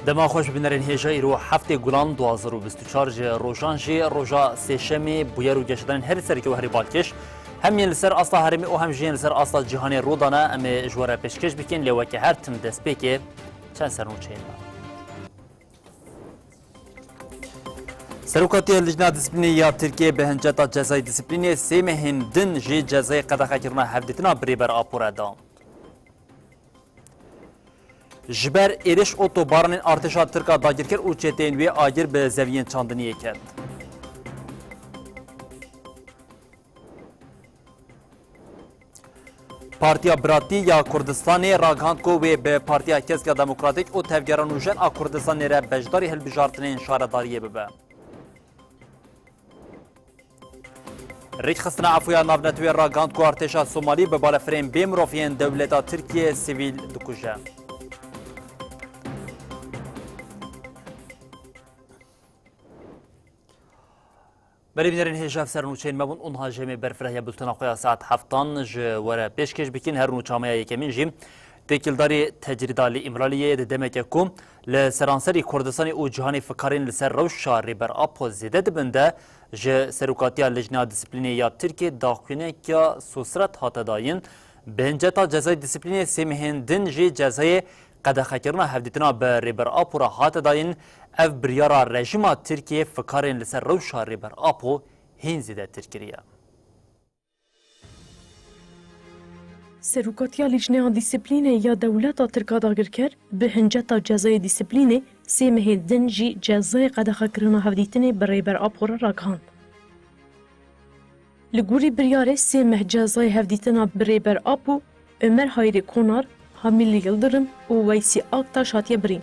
دما خوش بنرین هجا ایرو هفته گلان 2024 روزان جی روزا سهشنبه بویر و گشتن هر سری که و هری بالکش همین لسر اصلا هرمی او هم جین لسر اصلا جهانی رودانه ام جوار پیشکش بکن لوکی هر تن دست بکی چند سرنو چین سروکاتی لجنه دیسپلینی یا ترکیه به هنجتا جزای دیسپلینی سیمه هندن جی جزای قدخه کرنا هفدتنا بریبر آپورا دام جبر ایرش اوتوبارن ارتشا ترکا داگیر کرد و چتین وی آگیر به زوین چاندنی کرد. پارتیا براتی یا کردستانی راگاند کو وی به پارتیا کسکا دموکراتیک و تفگرانوژن ا کردستانی را بجداری هلبجارتنین شارداریه ببه. ریک خستنا عفویا نابنتوی راگاند کو ارتشا سومالی به بالفرین بیمروفین دولتا ترکیه سیویل دکوژه. بری بنرین هجاف سرنوچین مبون اونها جمع برفره بلتنا خویا ساعت هفتان جواره پیشکش بکن هر نوچامه یکمین جیم تکیلداری تجریدالی امرالیه دمک کوم لسرانسری کردستانی او جهانی فکرین لسر روش شاری بر آپو زیده دبنده ج سروکاتیا لجنه دیسپلینی یا ترکیه داخونه که سوسرت هاته داین بهنجتا جزای دیسپلینی سیمهندن جی جزای قدخه کرنا هفدیتنا به ریبر آپو را هاته داین اف بریارا رژیما ترکیه فکرین لسر روشا ریبر آپو هین زیده ترکیه. سروکاتیا لجنه دیسپلینه یا دولتا ترکا داگر کرد به هنجتا جزای دیسپلینه سیمه دنجی جزای قدخه کرنا هفدیتنه به ریبر آپو را راگهاند. لگوری بریاره سیمه جزای هفدیتنا به ریبر آپو عمر هایری کنار حامیل یلدرم و ویسی آکتا شاتیه برین.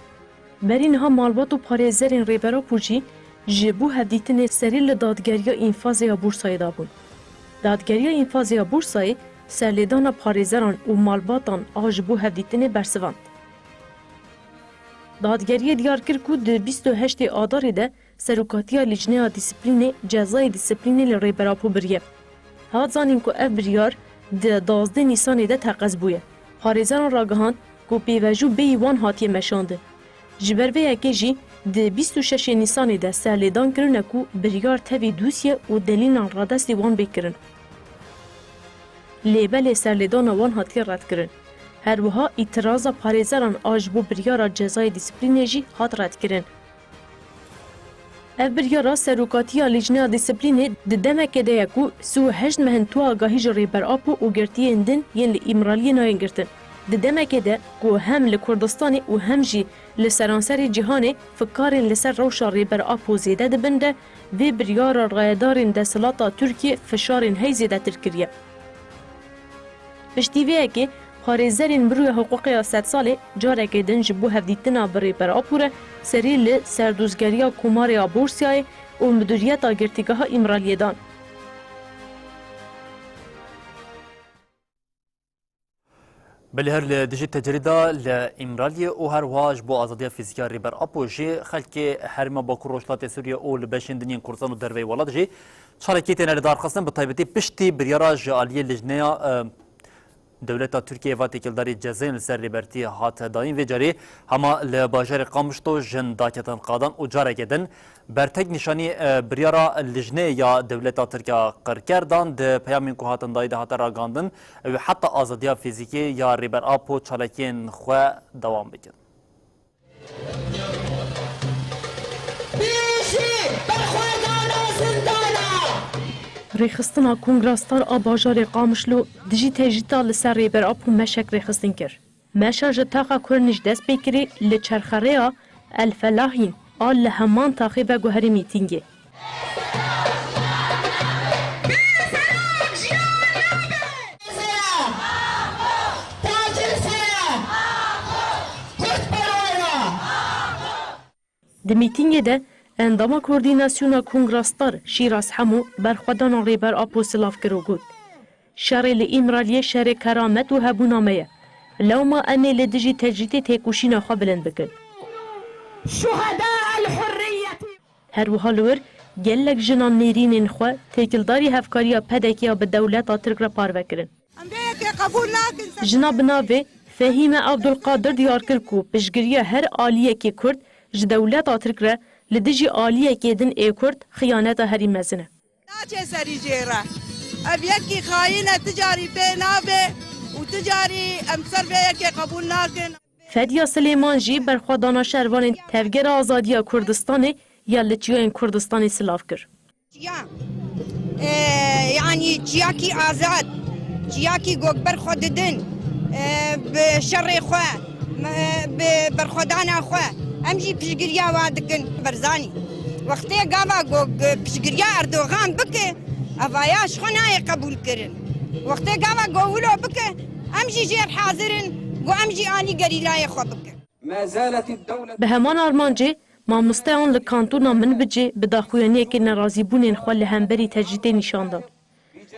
برین ها مالبات و پارێزەرên ڕێبەرا پوژی ji بû hevdîtinê serî li dadgeriya înfazê ya Bursayê dabûn. Dadgeriya înfazê ya Bursayê serlêdana parêzeran û malbatan a ji bû hevdîtinê bersivand. Dadgeriyê diyar kir ku di 28 adarê de serokatiya lîjneya dîsîplînê cezayê dîsîplînê li rêberapû biriye. Hat zanîn ku ev biryar di 12 Nîsanê de teqez bûye. Parêzeran ragihand ku pêvejû bêyî wan hatiye meşandin. Ji ber vê yekê jî di 26 Nîsanê de serlêdan kirine ku biryar tevî dûsye û delîlan radestê wan bêkirin. Lêbelê serlêdana wan hatiye redkirin. Her wiha îtiraza parêzeran a ji bo biryara cezayê dîsîplînê jî hat redkirin. Ev biryara serokatiya lîjneya dîsîplînê di demekê de ye ku sû heşt mehin tu agahî ji rêberapû û girtiyên din yên li îmraliyê nayên girtin. Di demekê de ku hem li Kurdistanê û hem jî li seranserê cîhanê fikarên li ser rewşa rêberapû zêde dibin de vê biryara rayedarên desthilata Tirkiye fişarên hey zêdetir kiriye. Piştî vê yekê parêzerên birûya hiqûqiya sed salê carekê din ji bo hevdîtina bi rêberapû re serî li serdûzgeriya Komarê ya Bursayê û Müdûriyeta Girtîgeha Îmraliyê dan. بله هر لدجی تجریدا لامرالیه او هر واج بو آزادی فیزیکی ریبر آپوژی خلکی هرما با کروشلات سوریه او لبشندنین کردستان و دروی ولاد جی چالکی تنر دار خواستن به تایبتی پشتی بریارا جالیه لجنه دولتا ترکیه و تکیلداری جزاین لسر لیبرتی هات داین و جاری هما لباجر قامشتو جن داکتن قادان و جاره کدن برتگ نشانی بریارا لجنه یا دولتا ترکیه قرکردان ده پیامین که هاتن دایده هات راگاندن و حتی آزادیا فیزیکی یا ریبر آپو چالکین خواه دوام بکن. ریخستنا کنگراستار آباجار قامشلو دجی تجیتا لسر ریبر آپو مشک ریخستن کر. مشا جتاقا کرنش دست بکری لچرخریا الفلاحین آل لهمان تاقی و گوهری میتینگه. د میتینگه ده انداما کوردیناسیونا کنگراستار شیراز همو برخودان ریبر آپو سلاف کرو گود. شر لإمرالیه شر کرامت و هبونامه لو ما اني لدجي تجريتي تيكوشينا خبلن بكن. شهداء الحرية هر وهالور گلک جنان نيرين خو تيكلداري هفكاريا پدكيا بالدولة ترك رپار وكرن. جناب ناوي فهيمة عبدالقادر ديار كركو بشگريا هر آلية كي كرد ji dewleta Tirk re li dijî aliyekê din ê Kurd xıyaneta herî mezin e. Naçe serî jê re. Ev yekî xayîn e ticarî pê nabe û ticarî em ser vê yekê qebûl nakin. Fediya Silêman jî berxwedana şervanên Tevgera Azadiya Kurdistanê ya li çiyayên Kurdistanê silav kir. Yani çiyakî azad, çiyakî gokber xwe didin, bi şerê xwe, bi berxwedana xwe, em jî piştgiriya wan dikin berzanî. Wextê gava gog piştgiriya Erdogan bike, evaya ji xwe nayê qebûl kirin. Wextê gava govilo bike, em jî jêr hazirin, got em jî anî gerîlayê xwe bikin. Bi heman armancê, mamosteyan li kantûna Minbicê bi daxuyaniyekê nerazîbûnên xwe li hemberî tecrîtê nîşandan.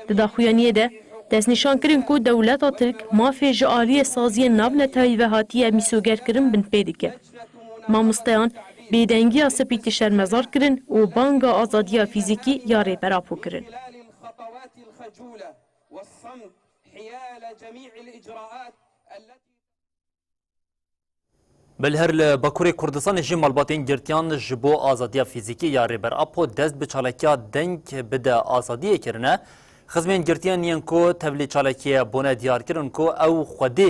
Di daxuyaniyê de destnîşan kirin ku dewleta Tirk mafê ji aliyê saziyên navnetayî ve hatiye mîsogerkirin bin pê dike. Mamosteyan bêdengiya spîtî şermezar kirin û banga azadiya fîzîkî ya rêberapû kirin. بلهر لباکوری کردستان جی مالباتین گرتیان جبو آزادیا فیزیکی یا ریبر اپو دست به چالکیا دنگ بده آزادیه کرنه خزمین گرتیان ین کو تبلی چالکیا بونه دیار کرن کو او خودی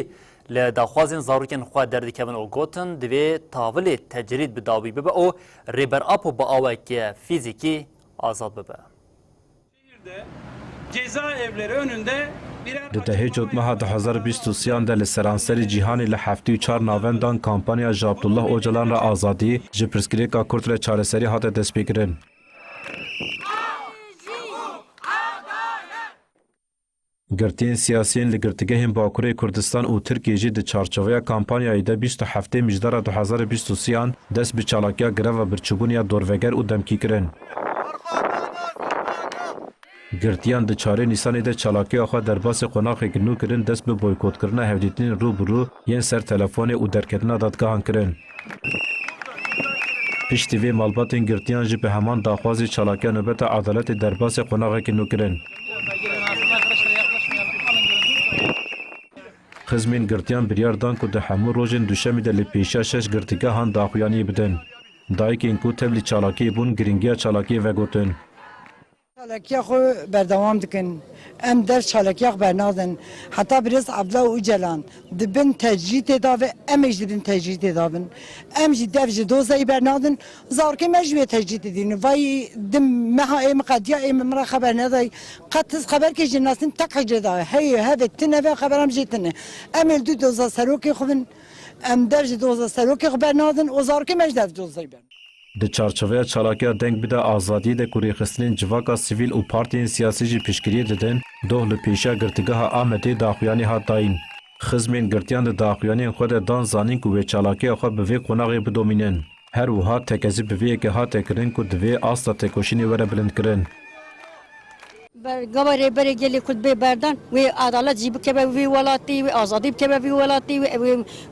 لداخوازین زاروکن خود دردی کبن او گوتن دوی تاولی تجرید بداوی ببه او ریبر اپو با آوکی فیزیکی آزاد ببه. Cezaevleri önünde Di dehê cotmeha 2023 de li seranserî cîhanê li 74 navendan kampanya ji Abdullah Öcalan re azadî ji pirsgirêka Kurd re çareserî hate destpêkirin. Girtiyên siyasiyên li girtîgehên Bakurê Kurdistan û Tirkiye jî di çarçoveya kampanyayê de 27 mijdara 2023 dest bi çalakiya greva birçîbûniya dorveger û demkî kirin. Girtiyan di çarê Nîsanê de çalakiya xwe derbasê qonaxekî nû kirin dest bi boykotkirina hevdîtinên rûbirû yên ser telefonê û derketina dadgehan kirin. Piştî vê malbatên girtiyan jî bi heman daxwazê çalakiya nûbeta edaletê derbasê qonaxekî nû kirin. Xizmên girtiyan biryar dan ku di hemû rojên duşemê de li pêşiya 6 girtîgehan daxuyaniyê bidin. Dayîkên ku tevlî çalakiyê bûn giringiya çalakiyê vegotin. Çalakiya xwe berdewam dikin. Em der çalakiya bernadin. Heta birêz Abdullah Öcalan dibin tecrîtê da ve em ê ji dibin tecrîtê da bin. Em jî dev ji dozayê bernadin. Zarokê me ji wê tecrîtê dînin. Vay dim meha ê min qediya ê min ra xeber nedayî. Qet tiz xeberkê ji nasîn tek hecê da. Heyê hevê tune ve xeberam jê tune. Em ê du doza serokê xwe bin. Em der ji doza serokê xwe bernadin. O zarokê me ji dev dozayê bernadin. Di çarçoveya çalakiya deng bide azadî de kurêxistinên civaka sivîl û partiyên siyasî jî piştgiriyê didin, doh li pêşiya girtîgeha Amedê daxuyanî hat dayîn. Xizmên girtiyan di daxuyaniyên xwe de dan zanîn ku wê çalakiya xwe bi vê qonaxê bidomînin. Her wiha tekezî bi vê yekê hate kirin ku divê asta têkoşînê were bilindkirin. Gava rêberê gelê Kurd bê berdan wê adalet jî bikeve wê welatê wê azadî bikeve wê welatê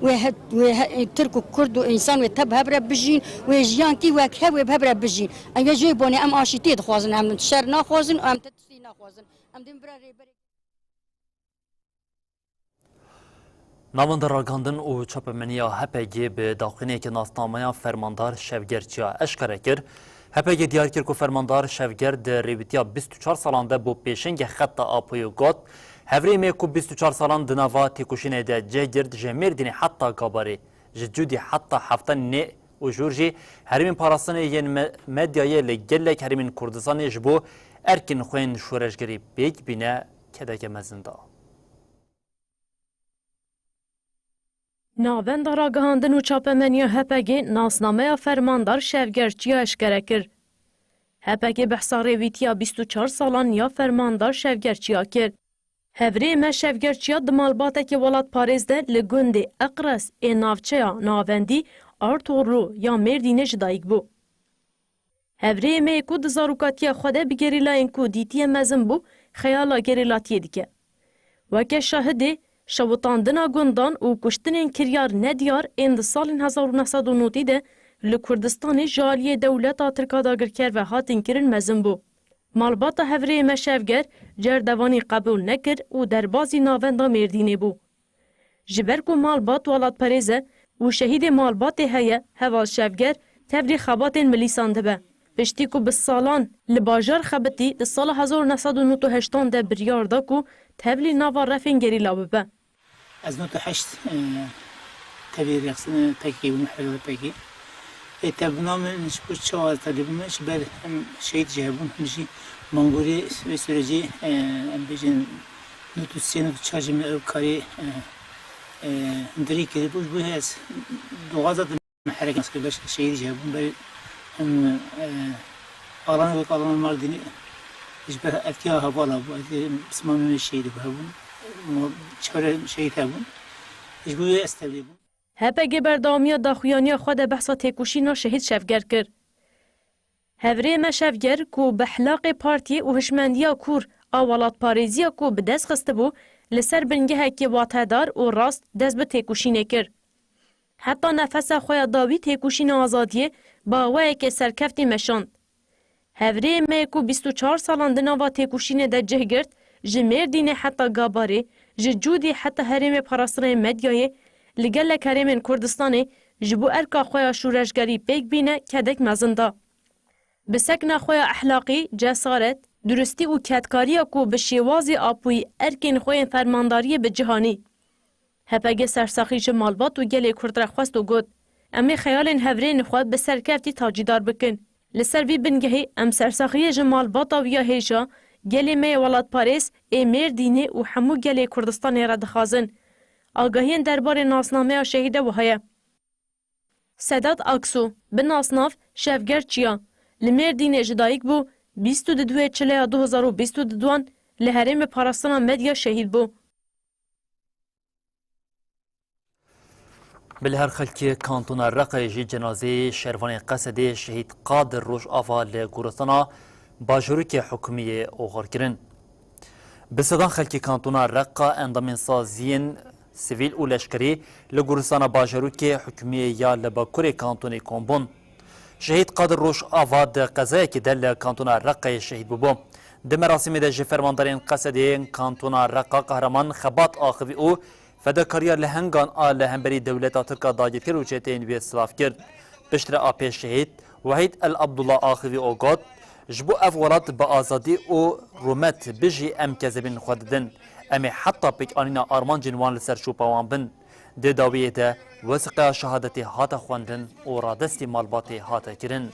wê Tirk û Kurd û însan wê teb hebre bijîn wê jiyankî wek hev wê hebre bijîn. Em vê jê bonê em aşîtiyê dixwazin em şer naxwazin û em te tiştî naxwazin. Em dên bira rêberê Navanda ragandin û çapemeniya HPG bi daxuyaniyekî nasnameya fermandar şevgerçiya eşkere kir. HPG diyar kir ku fermandar şevger di rêwîtiya 24 salan de bo pêşengê xeta apoyê got hevrê me ku 24 salan di nava têkoşînê de cih girt ji Mêrdînê heta Gabarê ji cudî heta hefta nê û jûr jî herêmên parastinê yên medyayê li gelek herêmên Kurdistanê ji bo erkên xwên şoreşgerî pêk bîne kedeke mezin da. Navenda ragihandin û çapemeniya HPG nasnameya fermandar şevgerçiya eşkere kir. HPG behsa rêwîtiya 24 salan ya fermandar şevgerçiya kir. Hevrê me şevgerçiya di malbatekî welat Parêz de li gundê Eqres ê navçeya Navendî Artorlu ya Mêrdînê ji dayîk bû. Hevrê me ku di zarokatiya xwe de bi gerîlayên ku dîtiye mezin bû xeyala gerîlatiyê dike. Weke şahidê şewitandina gundan û kuştinên kiryar nediyar ên di salên 1990 de li Kurdistanê ji aliyê dewleta Tirka dagirker ve hatin kirin mezin bû. Malbata hevrê me şevger cerdevanî qebûl nekir û derbasî navenda Mêrdînê bû. Ji ber ku malbat welatperêz e û şehîdê malbatê heye heval şevger تفری خباتین ملیسان دبه. پشتی کو به سالان لباجار خبتی ده سال 1998 ده بریار دا کو تفلی ناوا رفین گری لابه. از 98 تبي رقصنا باكي ونحلو باكي تبنام نشبر شواذ تلبنا شبر شيء جابون مشي منغوري سورجي ام بيجن نوتسين تشاجي من كاري ندري كده بوش بهاز دوغازات محرك نسكر باش شيء جابون بل ام قالنا قالنا المارديني يشبه افتيها هبالا بسمع من الشيء ده بهون شبر شيء تابون يشبه استبليبون هپگه بردامی داخویانی خود بحثا تکوشینا شهید شفگر کر. هفره ما شفگر کو بحلاق پارتی و هشمندیا کور آوالات پاریزیا کو به دست خسته بو لسر بنگه هکی واتهدار و راست دست به تکوشینه کر. حتی نفس خوی داوی تکوشین آزادیه با وی که سرکفتی مشاند. هفره ما کو 24 سالان دناوا تکوشینه ده جه گرد جمیر دینه حتی گاباره ججودی حتی حریم پاراسره مدیایه لگل کریم کردستان جبو ارکا خویا شورشگری پیک بینه کدک مزنده. بسکن خویا احلاقی، جسارت، درستی و کدکاری کو به شیوازی آپوی ارکین خویا فرمانداری به جهانی. هپگه سرساخی جمالبات و گل کرد رخواست و گود. امی خیال هورین خود به سرکفتی تاجیدار بکن. لسر وی بنگهی ام سرساخی جمالبات و یا هیجا گل می ولاد پاریس امیر دینه و همو گل کردستان را دخازن. آگاهین درباره ناسنامه شهید وهایه. سداد آکسو به ناسناف شفگر چیا لمر دین جدایک بو 22 چله 2022 لحرم پاراستان مدیا شهید بو. بالهر خلکی کانتون رقیجی جنازه شروان قصد شهید قادر روش آفا لگورستانا باجوری که حکومی اوغار کرن. بسدان خلکی کانتون رقا اندامین سازین سیویل و لشکری لگورستان باجروک حکومی یا لباکور کانتون کمبون. شهید قادر روش آواد قضایی که دل کانتون رقای شهید ببو. ده مراسم ده جفرماندارین قصدین کانتون رقا قهرمان خبات آخوی او فداکاریا لهنگان آل همبری دولت ترکا داجت کرد و چهتین وی سلاف کرد. بشتر آپی شهید وحید العبدالله آخوی او گاد جبو افولات با آزادی او رومت بجی ام کذبین خوددن. امی حتی پیک آنینا آرمان جنوان لسر شوپاوان بن. ده داویه ده وثقه شهادتی هاتا خواندن و رادستی مالباتی هاتا کرن.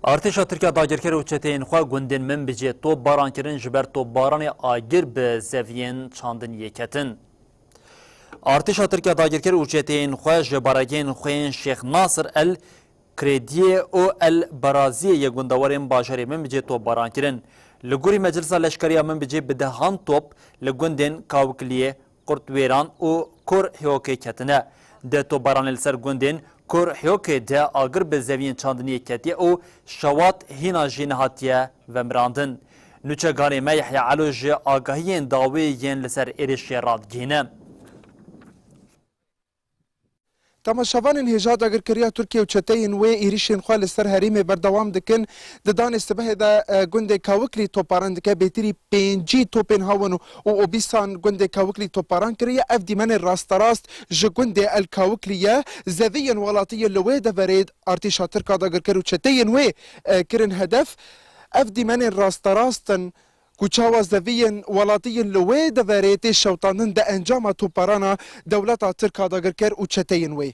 ارتشا ترکیه داگرکر و چتین خواه گوندن من بجه تو باران کرن جبر تو باران آگر به زوین چاندن یکتن. ارتشا ترکیه داگرکر و چتین خواه جبارگین خوین شیخ ناصر کردیه او برازیه یگوندوارین باجاری من بجه تو باران کرن. لگوری مجلس لشکریه من بجه بدهان توپ لگوندن کاوکلیه قرطویران و کور هیوکی کتنه. ده تو باران لسر گوندن کور هیوکی ده آگر به زوین چاندنی کتیه او شوات هینا جین هاتیه و مراندن. نوچه گانی میحی علوج آگاهین داوی ین لسر ایرشی رادگینه. تماشاوان هجاد اگرکریا ترکیه و چتین و ایریشین خواه لسر حریم بردوام دکن ددان استبه دا گنده کاوکلی توپاران دکه بهتری 5 توپین هاون و بیسان گنده کاوکلی توپاران کریه اف دیمن راست راست ج گنده الکاوکلیه زوین ولاتی لوی دورید ارتشا ترکا دا اگرکر و چتین و کرن هدف اف دیمن راست راستن کوچاوا زوین ولاتی لوی دورید شوطانن دا انجام توپارانا دولتا ترکا دا اگرکر و چتین و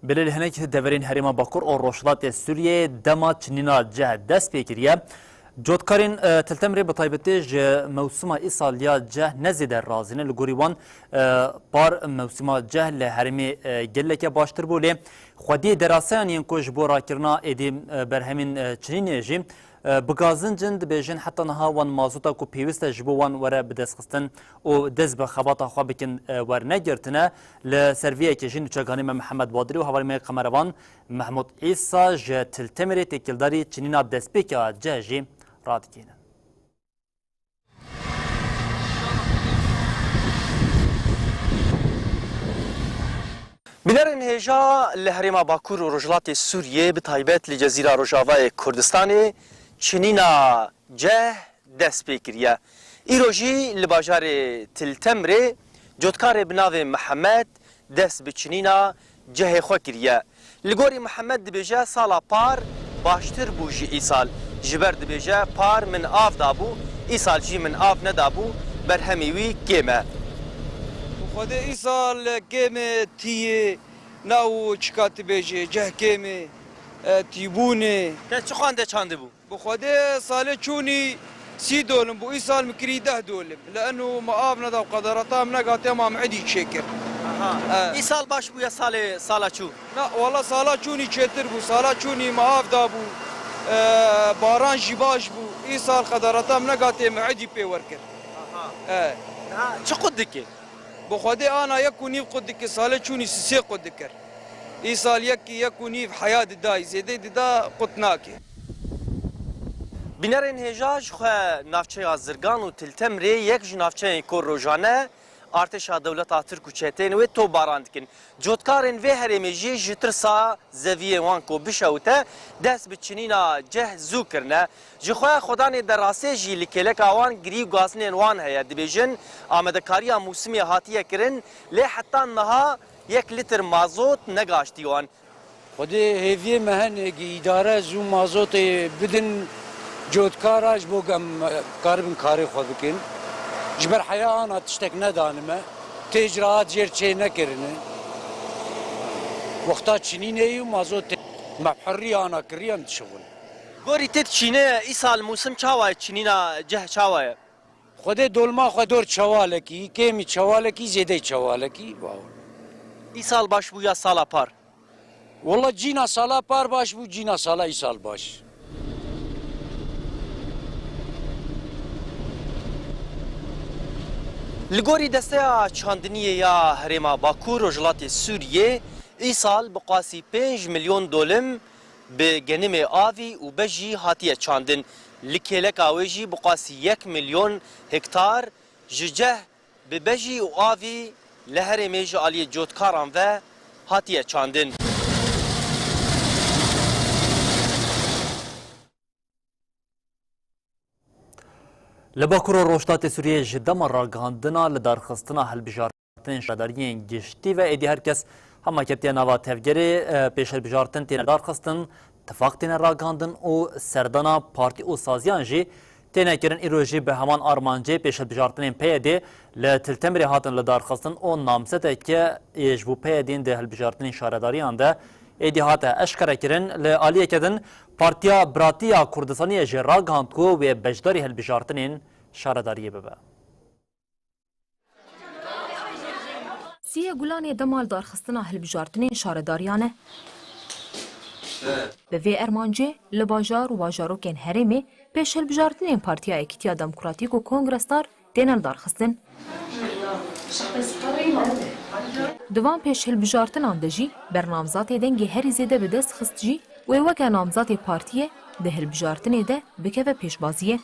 بلیل هنک دورین حریم باکور و روشلات سوریه دما چنینا جه دست پیکریه جودکارین تلتمری بطایبتیج موسم ایسالیا جه نزیده رازینه لگوریوان بار موسم جه لحرمی گله که باشتر بوله خودی دراسیان این کش بورا کرنا ایدیم برهمین چنین جیم بگازن جند بیجن حتی نها وان مازوتا کو پیوسته جبو وان وره بدست خستن و دز به خباتا خواه بکن ور نگرتنه لسرویه که جن چگانی محمد بادری و حوالی قمروان محمود عیسا جه تلتمری تکیلداری چنینا دست بکا جه جی رادگینه. بنرن هجا لهرما باکور و رجلات سوریه به تایبت لجزیره روجاوای کردستانی چنینا جه دست بکریه. ایروژی لباجار تلتمره جدکار بناو محمد دست به چنینا جه خو کریه. لگوری محمد دبیجه سالا پار باشتر بوجی ای سال. جبر دبیجه پار من آف دابو ای سال جی من آف ندابو برهمیوی گیمه. خود ای سال گیمه تیه ناو چکات بیجه جه گیمه تیبونه که چه خوانده چانده بو؟ بخود سال چونی 30 دولم بو ای سال مکری 10 دولم لانه ما ندى وقدرتها من قاطع ما معدي شكر. ای سال باش بو یا سالا چو؟ لا والله سالا چوني چتر بو سالا چوني ما دا بو باران جباش بو ای سال قدرتها من قاطع معدي بي وركر. چه قدك؟ بخود انا يكوني قدك سالا چوني سي قدك. ای سال يكوني في حياه داي زيد دا قطناكي. بینرین هجاج خو نافچه زرگان و تلتمری یک جنافچه کور روزانه ارتشا دولت ترک و چتین و تو باراند کن جوتکارن و هرمجی جترسا زویه وان کو بشوته دست بچنینا جه زو کرنه جخوا خدان دراسه جی لکلک اوان گری گاسنین وان هيا دبیجن آمدکاریا موسمی هاتیه کرن لی حتی نها 1 لیتر مازوت نگاشتی وان خود هیوی مهنگی اداره زو مازوت بدن جودکاراج بوگم کاربن کاری خود بکن جبر حیانا تشتک ندانمه تجرات جر چه نکرنه وقتا چنینه و مازوت مبحری آنا کریان شغل گوری تید چینه ای سال موسم چاوای چنینا جه چاوای خود دولما خود دور چوالکی کمی چوالکی زیده چوالکی ای سال باش بو یا سالا پار والله جینا سالا پار باش بو جینا سالا ای سال باش لگوری دسته چاندنیه یا هرما باکور و جلات سوریه ای سال بقاسی 5 میلیون دولم به گنم آوی و بجی هاتیه چاندن لکیلک آویجی بقاسی 1 میلیون هکتار ججه به بجی و آوی لهرمی جالی جودکاران و هاتیه چاندن لباکور روشتات سوریه جدام راگاندنا لدارخستنا هلبجارتن شداریین گشتی و ایدی هرکس همه کبتی نوا تفگری پیش هلبجارتن تین دارخستن اتفاق تین راگاندن و سردانا پارتی و سازیان جی تین کرن ایروژی به همان آرمانجی پیش هلبجارتن پیده لتلتمری هاتن لدارخستن و نامسته که یجبو پیدین ده هلبجارتن شارداریان ده ایدی هاته اشکره کرن لعالیه کدن پارتیا براتیا کردستانی جراگاند کو و بجداری هلبجارتنین شارداریه ببه. سیه گولانی دمال دارخستنا هلبجارتنین شارداریانه به وی ارمانجه لباجار و باجاروکین هرمی پیش هلبجارتنین پارتیا اکتیا دموکراتیک و کنگرستار دینل دارخستن دوام پیش هلبجارتن آمده برنامزات دنگی هری زیده به دست خست جی و وکه نامزات پارتیه ده هلبجارتنه ده بکه و پیشبازیه.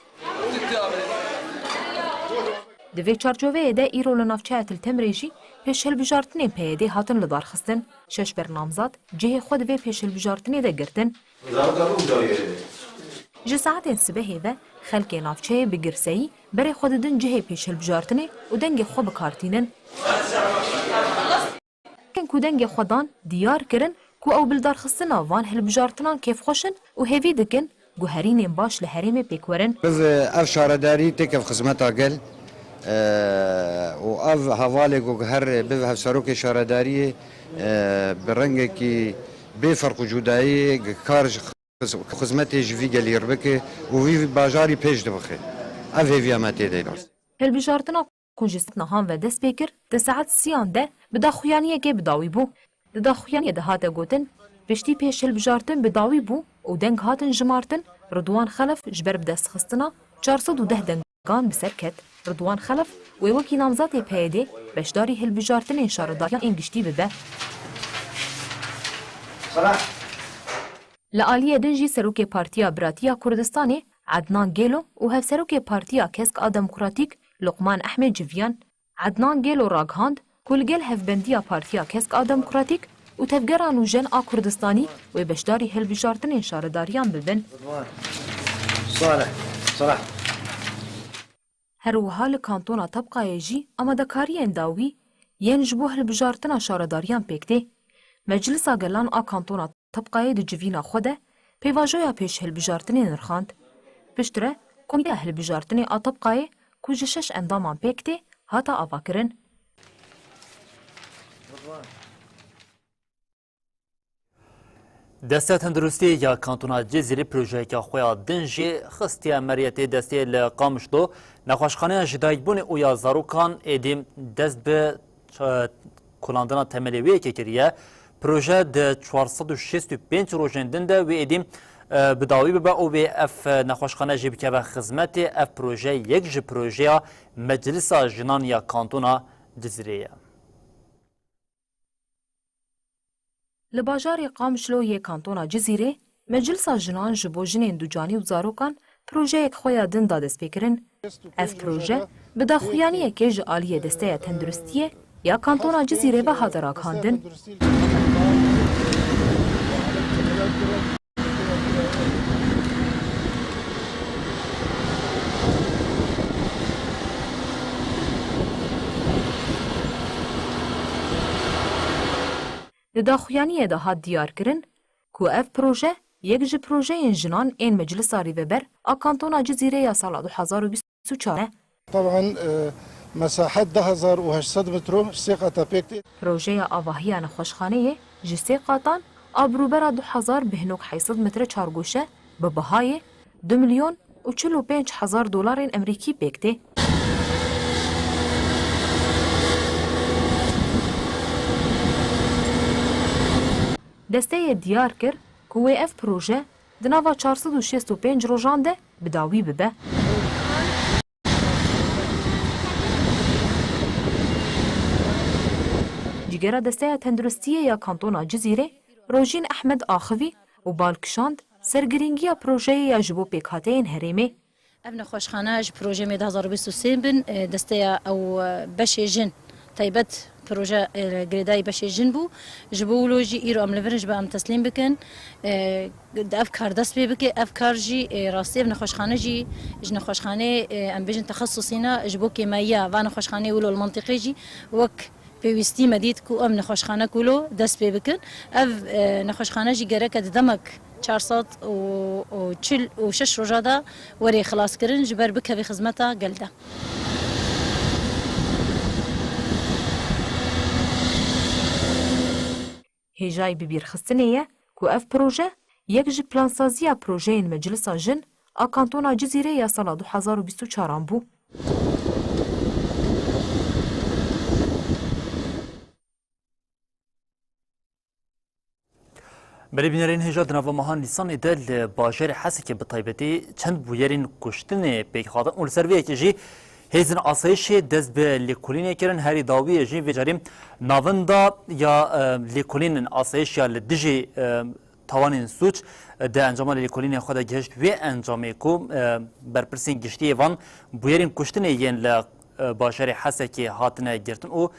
دوی چارجوه ده ایرو لنافچه تلتمری جی پیش هلبجارتنه پیده هاتن لدار خستن شش برنامزات جه خود و پیش هلبجارتنه ده گرتن. جساعت سبهی و خلق نافچه بگرسایی برای خود دن جه پیش هلبجارتنه و دنگ خو بکارتینن. که دنگ خودان دیار کرن کو او بلدارخستنا وان هلبجارتنان کیف خوشن و هیوی دکن گوهرین باش لحریم پیکورن. بز اف شارداری تکف خدمت آگل و اف حواله گوهر به سروک شارداری برنگ کی به فرق جدایی کارج خدمت جوی گلیر بکه و وی باجاری پیش دبخه. اف هیوی امتی دیداست. هلبجارتنا کنجستنا هم و دست بکر ده ساعت سیان ده بداخویانیه که بداوی بو. ده داخویانیه ده هاته گوتن پشتی پیش هلبجارتن بداوی بو و دنگ هاتن جمارتن رضوان خلف جبر بدست خستنا 410 دنگان بسر کت. رضوان خلف و وکی نامزد پیاده بشداری هلبجارتن شارداریان انگشتی ببه. لآلیه دنجی سروک پارتیا براتیا کردستانی عدنان گیلو و هف سروک پارتیا کسک دموکراتیک لقمان احمد جویان عدنان گیلو راگهاند کلگل هف بندیا پارتیا کسک دموکراتیک و تفگران و جن کردستانی و بشداری هلبجارتن شارداریان ببن. صالح هر وحال کانتونا طبقه جی آمادکاری انداوی ین جبو هلبجارتن شارداریان پکته. مجلس آگلان کانتونا طبقه دو جوینا خوده پیواجویا پیش هلبجارتنی نرخاند. پشتره کمیته هلبجارتنی طبقه کجشش اندامان پکته هاتا آوا کرن. دسته تندرستی یا کانتونا جزیره پروژه که خویا دنجی خستی عملیاتی دسته لقامشتو نخوشخانه جدایت بون او یا زاروکان ایدیم دست به کلاندنا تملیوی که کریه پروژه ده 465 روزندن ده و ایدیم بداوی ببا او به اف نخوشخانه جیب که به خدمت اف پروژه یک جی پروژه مجلس جنان یا کانتونا جزیره. لباجار قامشلو یک کانتونا جزیره مجلس جنان جبو جنین دو جانی و زاروکان پروژه یک خویا دن داده سپیکرن. اف پروژه بدا خویانی که جعالی دسته تندرستیه یا کانتونا جزیره به حاضراک هاندن. داخویانی دهات دیار کرن کو اف پروژه یک جی پروژه جنان این مجلس ریوبر کانتونا جزیره یا سال 2024 طبعا مساحت 10800 متر سیقه پیکتی پروژه آواهی نخوشخانه جسی قاطان آبروبر 2000 بهنوک 800 متر چارگوشه به بهای 2,045,000 دلار امریکی پیکتی. دسته دیار کر که اف پروژه دناوا 465 روزان ده بداوی ببه. جگره دسته تندرستیه یا کانتونا جزیره روژین احمد آخوی و بالکشاند سرگرینگی پروژه یا جبو پیکاتین هریمه. ابن خوشخانه پروژه می 2023 بن دسته او بشه جن تایبت پروژه گریدای بشه جن بو جبولو جی ایرو ام لورنج با ام تسلیم بکن افکار دست بی بکه افکار جی راستی ابن خوشخانه جی جن خوشخانه ام بجن تخصصینا جبو کیمیا و خوشخانه ولو المنطقه جی وک پیوستی مدید کو ام نخوشخانه کولو دست بی بکن اف نخوشخانه جی گره که دمک 446 روزادا وری خلاص کرن جبر بکه به خدمتا گلده. هجای ببیر خستنیه کو اف پروژه یک جی پلانسازی پروژه این مجلس جن کانتونا جزیره یا سال 2024 بو. بری بینرین هجاد نوا مهان لیسان دل باجر حسی که به طیبتی چند بویرین کشتن پیکخاطن اول سرویه که جی هیزن آسایش دست به لیکولین کرن هری داوی جی وجاریم ناوندا یا لیکولین آسایش یا لدجی توانین سوچ ده انجام لیکولین خود گشت و انجام کو برپرسین گشتی وان بویرین کشتن یین باجر حسی که هاتنه گرتن او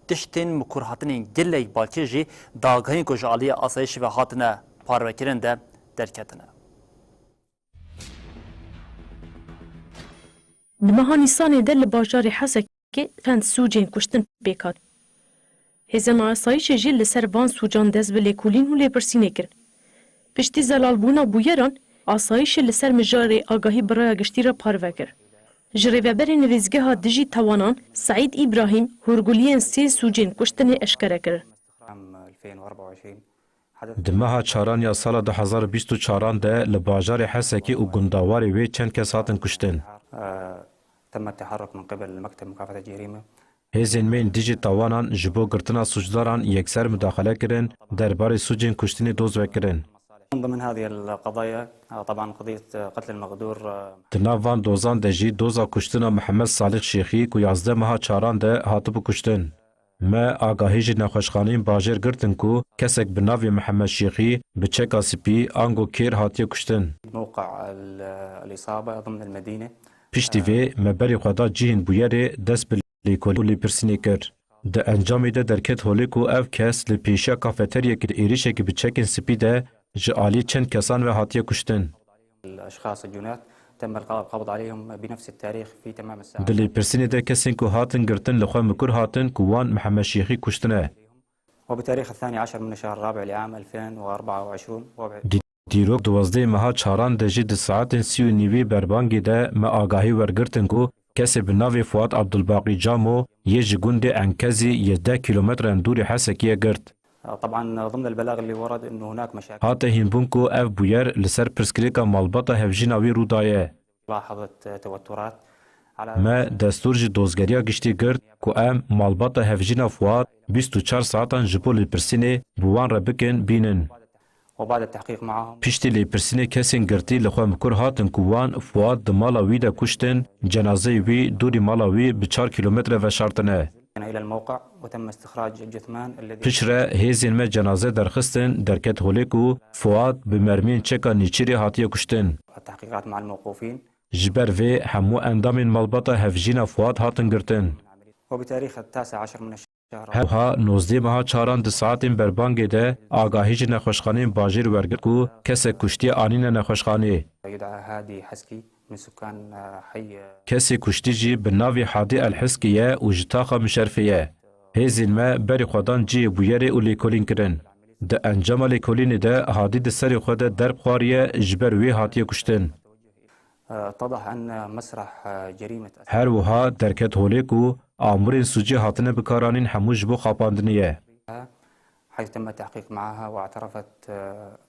تشتین مکور هاتنین گله بالچه جی داغهین کج عالی آسایش و هاتنه پاروکرن ده درکتنه. نمها نیسان دل باجار حسک فند سوجین کشتن بیکات. هزن آسایش جی لسر وان سوجان دز به لیکولین و لیپرسینه کرد. پشتی زلال بونا بویران آسایش لسر مجاری آگاهی برای گشتی را پارو کرد. جریوبر نویزگه ها دجی توانان سعید ابراهیم هرگولیان سی سوجین کشتن اشکره کرد. دمها چاران یا سال 2024 ده لباجار حسکی و گنداواری وی چند کس هاتن کشتن. تم التحرك من قبل مكتب مكافحة الجريمة. هزین من دیجی توانان جبو گرتنا سوجداران یکسر مداخله کرن درباره سوجین کشتنی دوز وکرن. ضمن هذه القضايا طبعا قضية قتل المغدور. Dinavan dozan de jî doza kuştina Mihemed Salih Şêxî ku 11 meha çaran de hatibû kuştin. Me agahî ji nexweşxaneyên bajêr girtin ku kesek bi navê Mihemed Şêxî bi çeka spî ango kêr hatiye kuştin. موقع الإصابة ضمن المدينة. Piştî vê me berê xwe da cihên bûyerê dest bi lêkolî û lêpirsînê kir. Di encamê de derket holê ku ev kes li pêşiya kafeteryekê êrişekê bi çekên spî de ji alî çend kesan ve hatiye kuştin. الأشخاص الجنات تم القبض عليهم بنفس التاريخ في تمام الساعة. Di lêpirsînê de kesên ku hatin girtin li xwe mikur hatin ku wan Mihemed Şêxî kuştine. وبتاريخ 12 من الشهر الرابع لعام 2024 Dîrok 12 meha çaran de jî di saetên 39 berbangê de me agahî wergirtin ku kesê bi navê Fuad Abdulbaqî Camo yê ji gundê Enkezî 10 kilometren dûrê Hesekê girt. طبعا ضمن البلاغ اللي ورد انه هناك مشاكل. Hate hînbûn ku ev bûyer li ser pirsgirêka malbata hevjîna wî rûdaye. لاحظت توترات على Me destûr ji dozgeriya giştî girt ku em malbata hevjîna Fuad 24 saetan ji bo lêpirsînê bi wan re bikin bînin. وبعد التحقيق معهم Piştî lêpirsînê kesên girtî li xwe mikur hatin ku wan Fuad di mala wî de kuştin, cenazeyê wî dûrî mala wî bi 4 kilometre veşartine. الى الموقع وتم استخراج الجثمان الذي Pişre hêzên me cenaze derxistin derket holê ku Fuad bi mermiyên çeka nîçîrê hatiye kuştin. التحقيقات مع الموقوفين. Ji ber vê hemû endamên malbata hevjîna Fuad hatin girtin. وبتاريخ 19 من الشهر Hewha 19 meha çaran di saetên berbangê de agahî ji nexweşxaneyên bajêr wergir ku kesek kuştiye anîne nexweşxanê. يدعى هادي حسكي من سكان حي. Kesê kuştî jî bi navê Hadî El-Hiskî ye û ji taxa Mişerfê ye. Hêzên me berê xwedan ciyê bûyerê û lêkolîn kirin. Di encama lêkolînê de Hadî di serê xwe de derb xwariye ji ber wê hatiye kuştin. اتضح ان مسرح جريمه Her wiha derket holê ku amûrên sucî hatine bikaranîn hemû ji bo xapandinê ye. حيث تم التحقيق معها واعترفت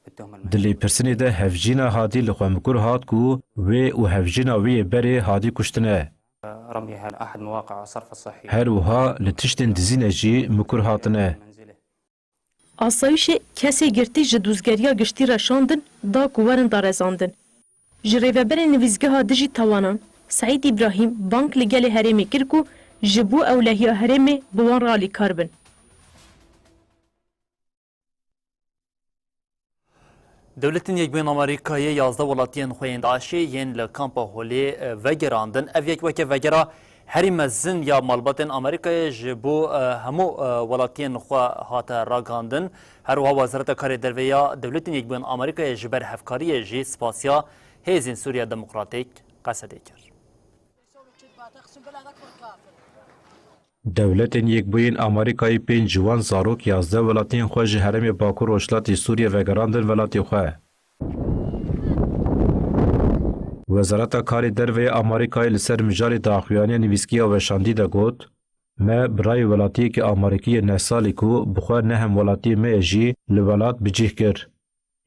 بالتهمه. Di lêpirsînê de hevjîna Hadî li xwe mikur hat ku wê û hevjîna wê yê berê Hadî kuştine. رميها احد مواقع الصرف الصحي. Her wiha li tiştên dizîne jî mikur hatine. Asayişê kesê girtî ji dûzgeriya giştî re şandin da ku werin darezandin. Ji rêveberên nivîzgeha dijî tawanan, Saîd İbrahîm bank li gelê herêmê kir ku ji bo ewlehiya herêmê bi wan re alîkar bin. Devletin Yekbûn Amerîkayê 11 welatiyên xwe yên Daişê yên li kampa Holê vegerandin. Ev yek weke vegera herî mezin ya malbatên Amerîkayê ji bo hemû welatiyên xwe hate ragandin. Her wiha Wezareta Karê Derve ya Devletin Yekbûn Amerîkayê ji ber hevkariyê jî spasiya Hêzên Sûriya Demokratîk qesedê kir. Devletên Yekbûyên Amerîkayê pênc ciwan zarok 11 welatiyên xwe ji herêmê Bakur Rojhilatê Sûriye vegerandin welatê xwe. Wezareta Karê Derve Amerîkayê li ser mijarê daxuyaniya nivîskiya weşandî de got, me birayê welatiyekî Amerîkiyê nehsalî ku bi xwe nehem welatiyê me ye jî li welat bicih kir.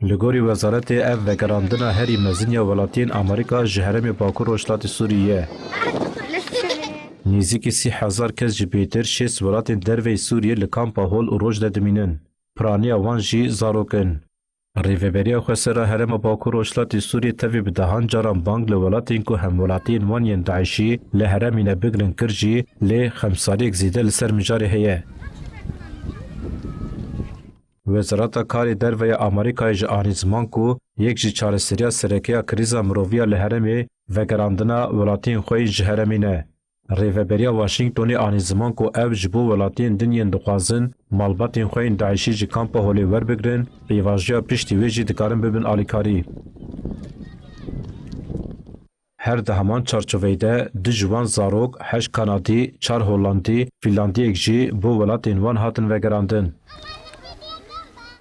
Li gorî wezaretê ev vegerandina herî mezin ya welatiyên Amerîka ji herêmê Bakur Rojhilatê Sûriyê. Nêzîkî 30,000 kes ji pêtir 6 welatên derveyê Sûriyê li kampa Hol û Roj de dimînin. Piraniya wan jî zarok in. Rêveberiya Xwesera herêma Bakur Rojhilatê Sûriyê tevê bi dehan caran bang li welatên ku hemwelatiyên wan yên Daişî li herêmî ne bigirin kir jî lê xemsaliyek zêde li ser mijarê heye. Wezareta Karê Derve Amerîkayê ji anî ziman ku yek ji çareseriya serekeya krîza miroviya li herêmê vegerandina welatiyên xwe ji herêmê ne. Rêveberiya Washingtonê anî ziman ku ev ji bo welatiyên dinyên dixwazin malbatên xwe yên Daişî ji kampa Holê werbigirin, pêvajiya piştî wê jî dikarin bibin alîkarî. Her di heman çarçoveyê de 2 ji wan zarok, 8 Kanadî, 4 Hollandî, Fînlandiyek jî bo welatên wan hatin vegerandin.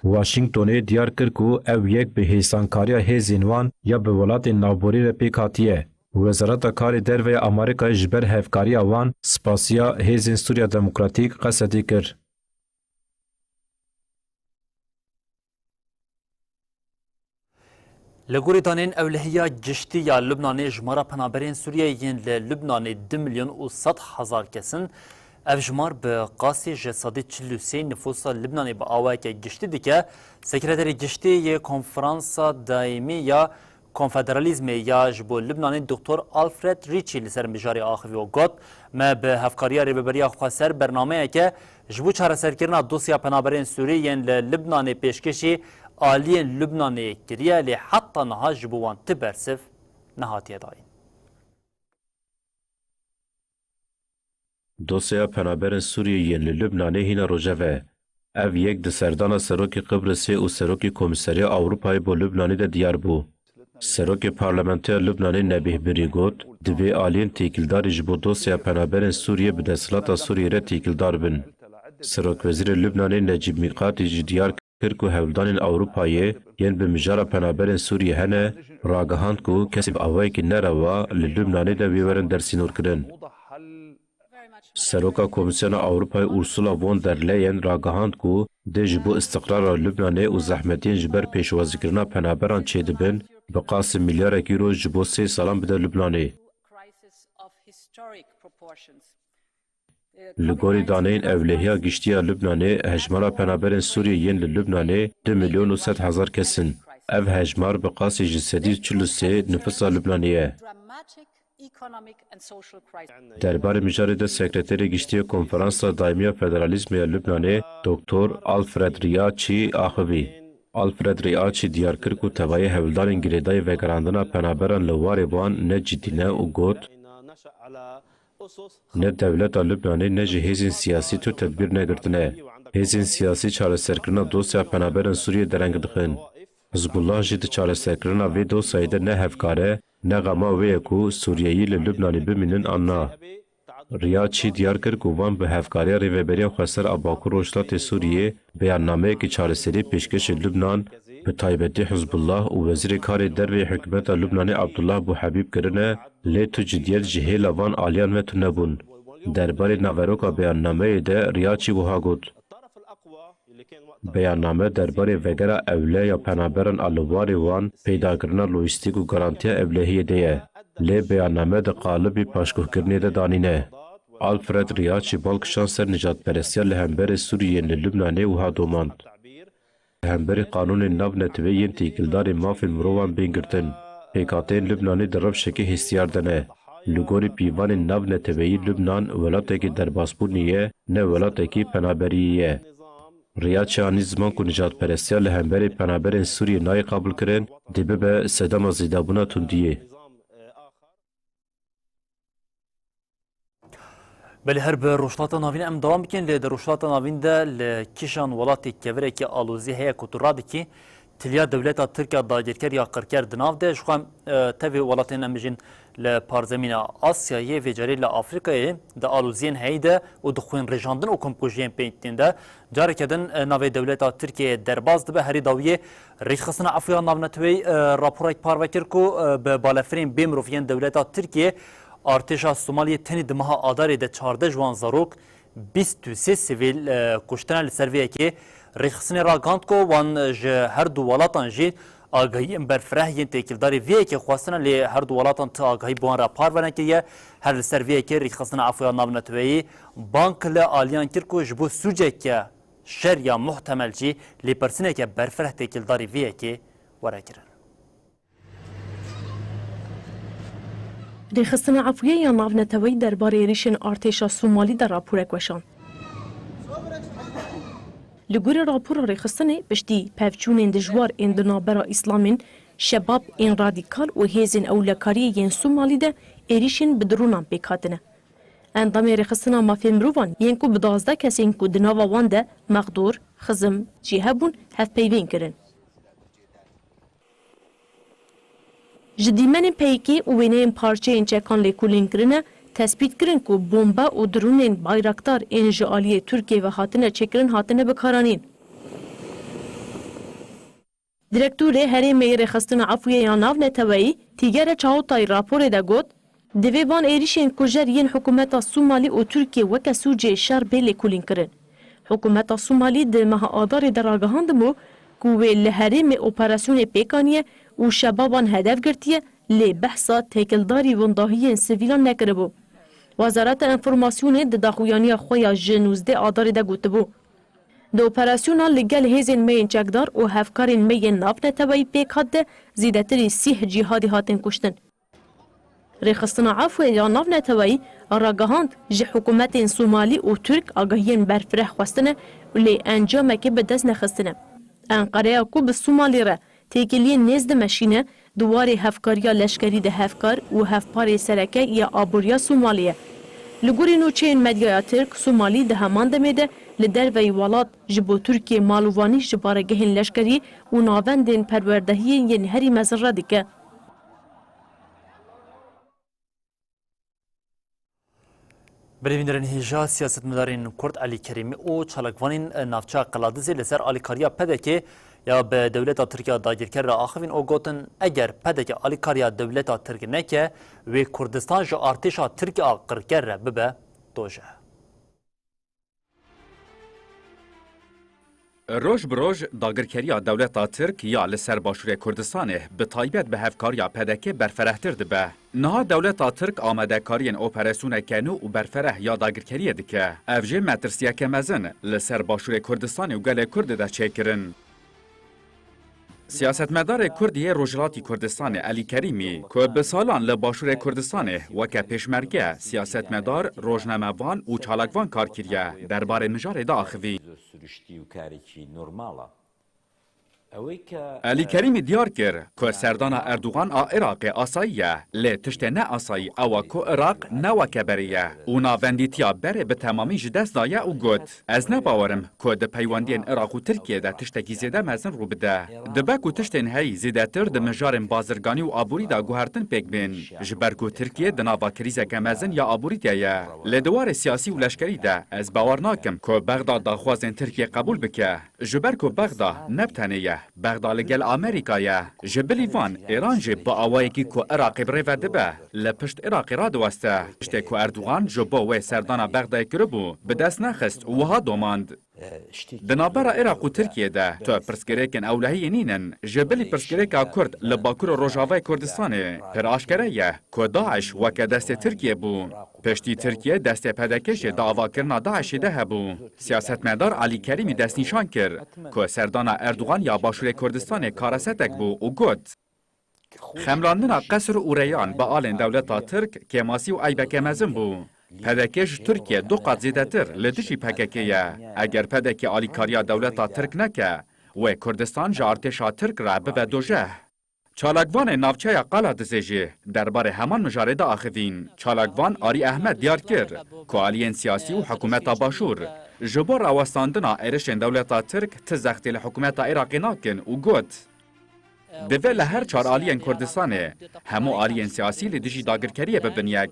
Washingtonê diyar kir ku ev yek bi hêsankariya hêzên wan ya bi welatên navborî re pêk hatiye. Wezareta Karê Derve Amerîkayê ji ber hevkariya wan spasiya Hêzên Sûriya Demokratîk qesedî kir. Li Goristanên ewlehiya giştî ya Lubnanê jmara penaberên Sûriyeyê yên li Lubnanê 2 milyon û 100 hezar kesin افجمار به قاسی جسادی 43 نفوس لبنان با آوای که گشتی دیگه سکرتری گشتی یک کنفرانس دائمی یا کنفدرالیزم یا جبو لبنانی دکتر آلفرد ریچی لسر مجاری آخوی و گوت ما به هفکاری ریببری خواستر برنامه که جبو چهار سرکرنا دوسیا پنابرین سوریین لبنان پیشکشی آلی لبنانی کریه لی حتی نها جبوان تبرسف نهاتیه داین. دوسیا پنابرین سوریین لبنانی هینا روژوه. اف یک ده سردان سروک قبرسی و سروک کمیسری اروپای با لبنانی ده دیار بو. سروک پارلمانتر لبنانی نبیه بری گوت دوی آلین تیکلداری جبو دوسیا پنابرین سوریه به دستلاتا سوریه را تیکلدار بن. سروک وزیر لبنانی نجیب میقاتی جدیار کرد که هولدان اروپایی ین به مجارا پنابرین سوریه هنه راگهاند که کسی به آوائی که نروا لبنانی ده بیورن درسینور کرن. سروکا کمیسیون اروپای اورسولا وون در لیین راگهاند که ده جبو استقرار لبنانی و زحمتین جبر پیشوازی کرنا پنابران چه دبن به قاسم میلیارد یورو جبو 3 سالان بده لبنانی. لگوری دانین اولهیا گشتیا لبنانی هجمارا پنابرین سوریه ین لبنانی 2,100,000 کسن. اف هجمار به قاسی جسدی 43 نفس لبنانیه. درباره مجاری ده سکرتری گشتی کنفرانس دائمی فدرالیسم لبنانی دکتر آلفرد ریاچی آخوی. آلفرد ریاچی دیار کرد که توای هولدان گریدای وگراندنا پنابران لواری وان نه جدینه و گوت نه دولت لبنانی نه جهیزین سیاسی تو تدبیر نگرتنه. هیزین سیاسی چاره سرکرنا دوسیا پنابران سوریه درنگ دخن. حزب الله جد چاره سرکرنا وی دوسایده نه هفکاره نه غما وی کو سوریایی لبنانی بمینن آنها. ریاچی دیار کرد که وان به هفکاری ریوبری خسر آباکو روشلات سوریه بیاننامه که چاره سری پیشکش لبنان به تایبتی حزب الله و وزیر کار در حکومت لبنانی عبدالله بو حبیب کرنه لی تو جدیت جهیل وان آلیان و تو نبون. درباره نوروکا بیاننامه ده ریاچی وها گود. بیاننامه درباره وگره اوله یا پنابران الواری وان پیدا کرنا لویستیک و گارانتیا اولهی ده. لی بیاننامه ده قالبی پاشکوه کرنی ده دانینه. آلفرد ریاچی بالکشان سر نجات پرستیا لهمبر سوریه لبنانی وها دوماند. همبری قانون نو نتوی ین تیکلدار مافی مروان بینگرتن. پیکاتین لبنانی در رب شکی هستیار دنه. لگوری پیوان نو نتوی لبنان ولاته که در باسپورنیه نه ولاته که پنابریه. ریاچی آنی زمان که نجات پرستیا لهمبری پنابرین سوریه نای قابل کرن دیبه به صدام زیدابونا تندیه. بله هر به روشلات ناوین ام دوام بکن لی در روشلات ناوین ده لکیشان ولاتی کبره که آلوزی هیا کترادی که تلیا دولتا ترکیه داگیرکر یا قرکر دناو ده شخوام تاوی ولاتین ام بجین لپارزمین آسیایی و جاری لافریقای ده آلوزین هی ده و دخوین رجاندن و کمپوژین پینتین ده جاری کدن ناوی دولتا ترکیه درباز ده به هری داویه ریخصنا افریان ناونتوی راپورک پاروکر کو به بالافرین بیمروفین دولتا ترکیه ارتشا سومالیه تنی دمها آداری ده 14 جوان زاروک 23 سیویل کشتن لسرویه که ریخصنی را گاند کو وان هر دو ولاتان جی آگاهی برفره ین تکیلداری ویه که خواستن لی هر دو ولاتان تا آگاهی بوان را پارورن که هر لسرویه که ریخصن افریان ناونتوی بانک لی آلیان کرکو جبو سوجه که شر یا محتمل جی لی پرسنه که برفره تکیلداری ویه که ورا کرن. ریخستن عفویه یا ناونتوی درباره ریشن ارتشا سومالی در راپورک وشان. لگور راپور ریخستن بشتی پفچون دجوار اندنابرا اسلامین شباب این رادیکال و هیزن اولکاری ین سومالی ده ایریشن بدرونان پیکاتنه. اندام ریخستن مافی مروان ین کو بدازده کسی این کو دناوا وانده مقدور خزم جیهبون هف پیوین کرن. جدیمن پیکی و وینین پارچه این چکان لیکولین کرنه تثبیت کرن که بمبا و درونین بایرکتار انجالی ترکیه و حاطنه چکرن حاطنه بکارانین. درکتور هری میر خستن عفویه یا ناو نتوایی تیگر چاوتای راپور ده گود دوی بان ایریشین کجر ین حکومت سومالی و ترکیه وکا سوجه شر به لیکولین کرن. حکومت سومالی ده مها آدار دراغهاندمو که لحریم اپراسیون پیکانیه و شبابان هدف گرتیه لی بحثا تکلداری ونداهی سویلان نکره بو. وزارت انفورماسیون د داخویانی خویا جنوزده آداری ده گوتبو. د اپراسیونا لگل هیزین مین چکدار و هفکارین مین ناف نتوی پیک حد زیدتری 30 جهادی هاتن کشتن. ریخستنا عفو یا ناف نتوی آراگاهاند جه حکومت سومالی و ترک آگاهین برفره خواستنه ولی انجام که به دست نخستنه. انقره کو به سومالی را تیکیلی نزد مشینه دواری هفکاریا لشکری ده هفکار و هفپاری سرکه یا آبوریا سومالیه. لگوری نوچین مدیای ترک سومالی ده همان دمیده لدر وی ولاد جبو ترکیه مالوانی جبارگهین لشکری و ناوندین پروردهی ین هری مزر دیگه. بریندرین هیجا سیاست مدارین کرد علی کریمی او چالکوانین نافچه قلادزی لسر آلیکاریا پدکه یا به دولت ترکیه داگیرکر را آخوین او گوتن اگر پدکه آلیکاریا دولت ترکیه نکه و کردستان جو ارتشا ترکیه قرکر را ببه دوجه. روز بروز داگرکریا دولت ترک یا لسر باشور کردستانه به تایبت به هفکاریا پدکه برفرهتر دبه. نها دولت ترک آمده کارین اپراسیون کنو و برفره یا داگرکریه دکه. افجه مترسیه کمزن لسر باشور کردستانه و گل کرد ده چیکرن. سیاستمدار کردی روجلاتی کردستان علی کریمی که به سالان لباشور کردستان وکه پیشمرگه سیاستمدار روزنامه‌وان و چالکوان کار کریه درباره مجار داخوی. علی کریمی دیار کرد که سردان اردوغان عراق آساییه لی تشت نه آسایی او که عراق نوکه بریه و ناوندیتیا بره به تمامی جدست دایه و گوت از نباورم که ده پیواندین عراق و ترکیه ده تشتکی زیده مزن رو بده دبک و تشتین هی زیده تر ده مجارم بازرگانی و آبوری ده گوهرتن پیک بین جبر که ترکیه ده ناوا کریزه که مزن یا آبوری دیه لی دوار سیاسی و لشکری ده از باور ناکم که بغداد داخوازن ترکیه قبول بکه جبر که بغداد نبتنیه بغداد لگل آمریکایه جبلی وان ایران جب با آوایی که عراق بره و دبه لپشت عراق را دوسته پشته که اردوغان جبا و سردان بغداد کربو به دست نخست و ها دوماند دنابر عراق و ترکیه ده تا پرسکریکن اولهی نینن جبلی پرسکریکا کرد لباکور روژاوای کردستانه پر آشکره یه که داعش وکه دست ترکیه بو پشتی ترکیه دست پدکش دعوا کرنا داعش ده هبو سیاستمدار علی کریمی دست نشان کرد که سردان اردوغان یا باشور کردستان کارستک بو و گوت خمراندن قصر و ریان با آلین دولت ترک که ماسی و ایبک مزن بو پدکش ترکیه دو قد زیده تر لدشی پککیه اگر پدک آلیکاریا دولت ترک نکه و کردستان جا ارتشا ترک را ببه دوژه چالکوان نافچه قلعه دزیجه درباره همان مجارده آخوین چالکوان آری احمد دیار کرد که آلین سیاسی و حکومت باشور جبور اوستاندنا ایرشن دولت ترک تزختی لحکومت عراقی ناکن و گوت دوه لهر چار آلین کردستانه همو آلین سیاسی لدجی داگرکریه ببنیگ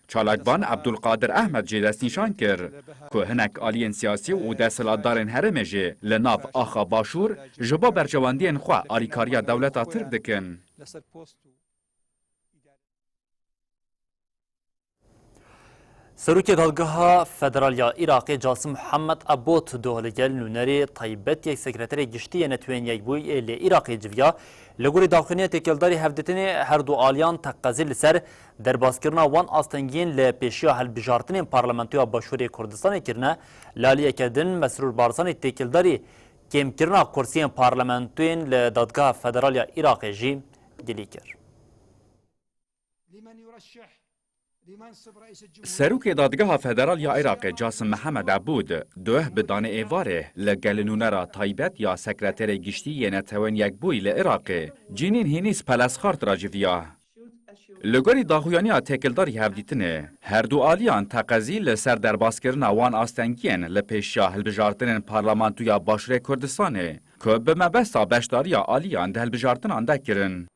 چالکوان عبدالقادر احمد جی دست نشان کرد که هنک آلین سیاسی و دستلاتدارن هرمه جی لناف آخا باشور جبا برجواندین خواه آلیکاریا دولت ترک دکن. سروک دادگاه فدرالیا عراقی جاسم محمد عبود دولگل نونری طیبت یک سکرتری گشتی نتوین یک بوی لی عراقی جویا لگوری داخلی تکلداری هفدتنی هر دو آلیان تقاضی لسر در بازکرنا وان آستنگین لپیشیا هلبجارتن پارلمانتویا باشوری کردستان کرنه لالیه کردن مسرور بارزان تکلداری کم کرنا کرسی پارلمانتوین لدادگاه فدرالیا عراقی جی گلی کرد. سروک دادگاه فدرالیا عراق جاسم محمد عبود دوه بدان ایواره لگلنونه را طایبت یا سکرتر گشتی نتوان یک بوی لعراق جینین هینیس پلسخارت راجویا لگوری داخویانی تکلداری هفدیتنه هر دو آلیان تقضی لسر در باسکرن وان آستنگین لپیشیا هلبجارتن پارلمانتویا باشور کردستانه که به مبستا بشداری آلیان ده هلبجارتن آنده کرن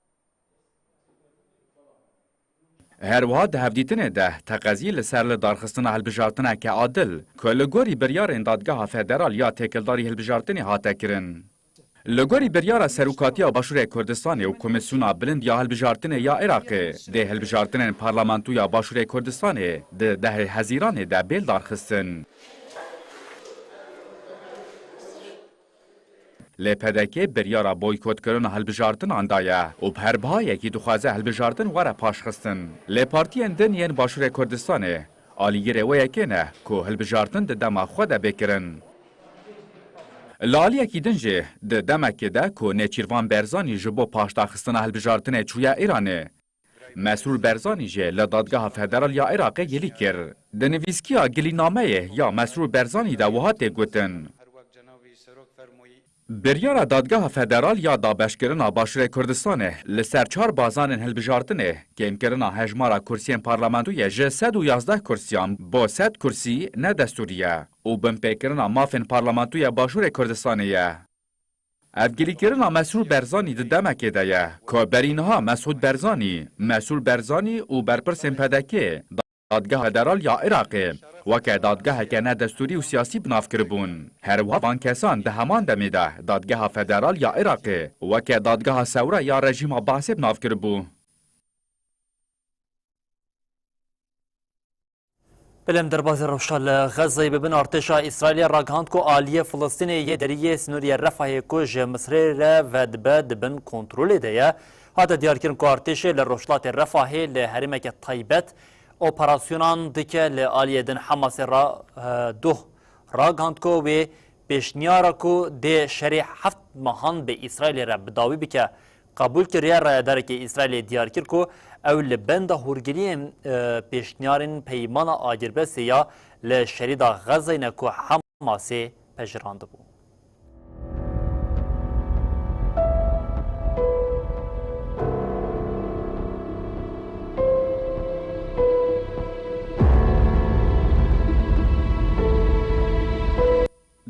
هر واد هفدیتنه ده تقضی لسر لدارخستن هلبجارتنه که عادل که لگوری بریار دادگاه فدرال یا تکلداری هلبجارتنه هاته کرن. لگوری بریار سروکاتی باشور کردستان و کمیسیون بلند یا هلبجارتنه یا عراق ده هلبجارتنه پارلمانتو یا باشور کردستان ده هزیران ده بیل دارخستن. لپدکه بریارا بویکوت کردن هلبجارتن اندایه و بهربهای که دخوازه هلبجارتن وره پاش خستن. لپارتی اندن ین باشور کردستانه آلیگیر ویکینه که هلبجارتن ده دما خود بکرن. لالیکی دنجه ده دمکی ده که نیچیروان برزانی جبو پاشتاخستنا هلبجارتنه چویا ایرانه. مسئول برزانی جه لدادگاه فدرال یا عراق گلی کر. ده نویسکیا گلی نامه یا مسئول برزانی ده وحات گوتن. بریارا دادگاه فدرال یا دابشکرنا باشور کردستانه لسر 4 بازان هلبجارتنه که امکرنا هجمارا کرسیان پارلمانتوی جه 111 کرسیان با 100 کرسی نه دستوریه و بمپیکرنا مافن پارلمانتوی باشور کردستانه. افگلی کرنا مسئول برزانی ده دمکه ده که برینها مسئول برزانی و برپرسن پدکه دادگاه فدرال یا عراق وکه دادگاه که نه دستوری و سیاسی بناف کربون. هر وان کسان ده همان دمیده دادگاه فدرال یا عراق وکه دادگاه ثوره یا رژیم باسی بناف کربون. بلم درباز روشال غزه ببن ارتشا اسرائیل راگهاند کو آلیه فلسطین یه دریه سنوری رفاه کوج مصر را ودبد بن کنترل ده هذا دیار کرن کو ارتش لروشلات رفاه لحرمک طیبت اپراسیونان دکه لآلیه دن حماس را دو راگهاند کو و پیشنیارا کو ده شریح 7 ماهان به اسرائیل را بداوی بکه قبول کریه رایدار که اسرائیل دیار کرد که اول بند هورگیری پیشنیارین پیمان آگربس یا لشرید غزه نکو حماسه پجرانده بود.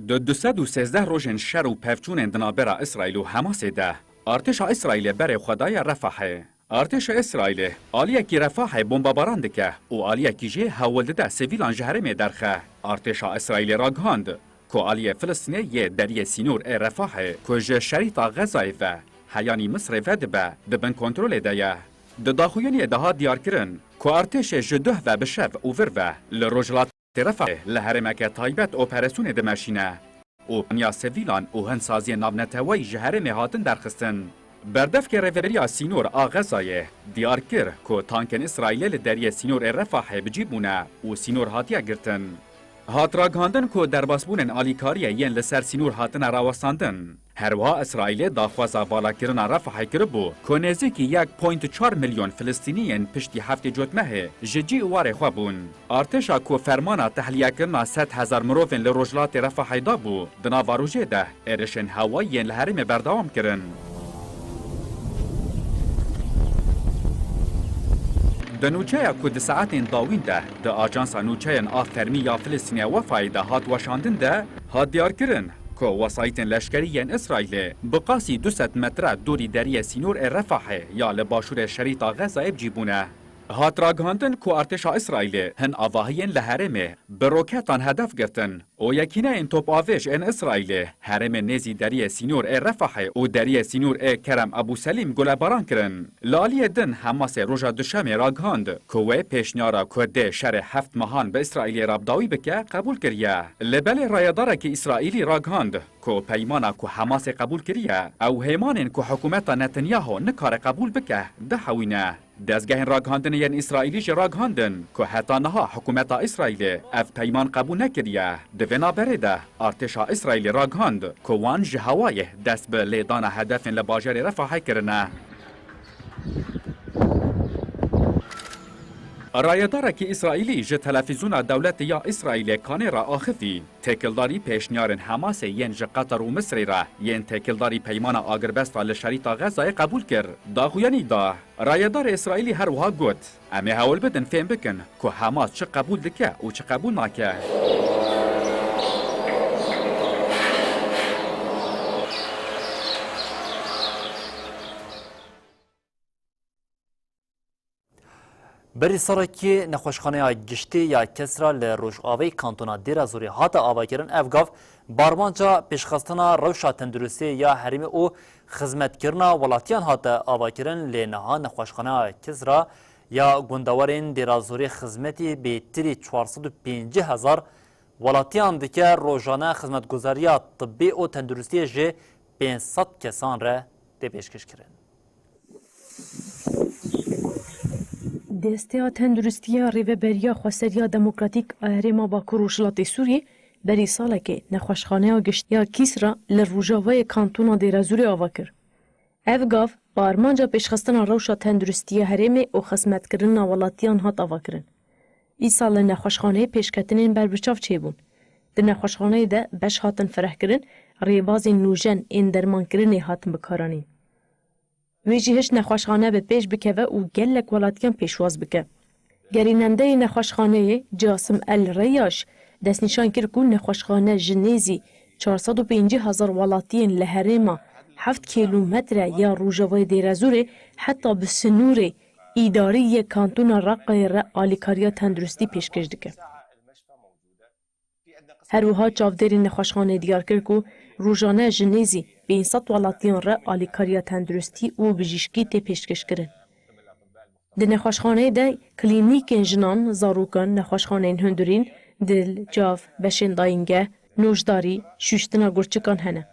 دو 213 روژن شر و پفچون اندنابرا اسرائیل و حماس ده ارتش اسرائیل بر خدای رفح. ارتش اسرائیل آلیه کی رفح بمباران دکه و آلیه کی جه هولده ده سویلان جهرم درخه. ارتش اسرائیل راگهاند که آلیه فلسطینی یه دریه سینور رفح که جه شریط غزه و حیانی مصر و دبه دبن کنترل ده. داخویانی ادها دیار کرن که ارتش جده و بشف و ور لروجلات رفح لحرمک طایبت اپراسیون دمشینه و نیا سویلان و هنسازی نابنتوی جهرم هاتن درخستن. بردف که رفریا سینور آغازایه دیار کر که تانکن اسرائیل دریه سینور رفح بجیبونه و سینور هاتیه گرتن. هات راگهاندن که درباسبونن آلیکاریه ین لسر سینور هاتن راوستاندن. هروا اسرائیل داخوازا والا کرنا رفح کربو که نزدیکی 1.4 میلیون فلسطینیین پشتی هفته جوتمه جدی واره خوابون. ارتشا که فرمانا تحلیه کرنا 100,000 مروفن لروجلات رفح دابو دناواروجه ده ارشن هوایین لحرم بردوام کرن. دنوچه کد ساعتین داوین ده د آجانسا نوچهین آفرمی یا فلسطینی وفای ده هات وشاندن ده هات دیار کرن که وسایتین لشکریین اسرائیل بقاسی 200 متر دوری دریه سینور رفح یا لباشور شریط غزه بجیبونه. هات راگهاندن که ارتش اسرائیل هن آواهین لحرمه بروکتان هدف گرتن و یکینه این توپ آوش این اسرائیل حرم نزی دریه سینور رفح و دریه سینور کرم ابو سلیم گلباران کرن. لالی دن حماس روژا دوشم راگهاند که وی پیشنیارا کده شر 7 ماهان به اسرائیل رابداوی بکه قبول کریه. لبل رایداره که اسرائیلی راگهاند که پیمانا که حماس قبول کریه او هیمانین که حکومت نتنیاهو نکار قبول بکه ده حوینه. دزگاه راگهاندن یعنی اسرائیلیش راگهاندن که حتی نها حکومت اسرائیل اف پیمان قبول نکریه. دوینا برده ارتش اسرائیل راگهاند که وان جهوای دست به لیدان هدف لباجر رفح کرنه. رایداره که اسرائیلی جه تلفزیون دولت یا اسرائیل کانه را آخفی تکلداری پیشنیارن حماس ین جه قطر و مصر را ین تکلداری پیمان آگربستا لشریط غزه قبول کرد. داخویانی دا رایدار اسرائیلی هر وها گوت امی هول بدن فهم بکن که حماس چه قبول دکه و چه قبول ناکه. بری سرکی نخوشخانه گشتی یا کسرا لروجاوی کانتونا دیرا زوری هاتا آواگرن افگاف بارمانجا پیشخستنا روشا تندرستی یا حریم او خدمتگرنا ولاتیان هاتا آواگرن لنها نخوشخانه کسرا یا گندوارین دیرا زوری خدمتی به تری 450,000 ولاتیان دکه روزانه خدمتگزاری طبی و تندرستی جه 500 کسان را ده پیشکش کرن. دستیا تندرستیا ریوبریا خواسریا دموکراتیک هرما باکو روشلاتی سوریه بری ساله که نخوشخانه گشتیا کیسرا لروجاوه کانتونا دیرازوری آوا کر. اف گاف با ارمانجا پیشخستنا روشا تندرستیا هرمه و خسمت کرن ولاتیان هات آوا کرن. ای سال نخوشخانه پیشکتنین بر بچاف چه بون. در نخوشخانه ده بش هاتن فرح کرن ریباز نوجن این درمان کرن هاتن بکارانین. ویجی هش نخوشخانه به پیش بکوه و گلک ولاتیان پیشواز بکه. گریننده نخوشخانه جاسم الریاش دست نشان کرد که نخوشخانه جنیزی 450,000 ولاتیان لهرما 7 کیلومتر یا روجاوی دیرازوره حتی به سنور اداری کانتون رقای آلیکاریا تندرستی پیشکش دکه. هر وها چافدری نخوشخانه دیار کرد که روزانه جنیزی به این 100 ولاتیان را آلیکاریا تندرستی و بجیشکی تی پیشکش کرد. در نخوشخانه ده کلینیک جنان زاروکان نخوشخانه هندورین دل، جاف، بشنداینگه، نوشداری، شوشتنا گرچکان هنه.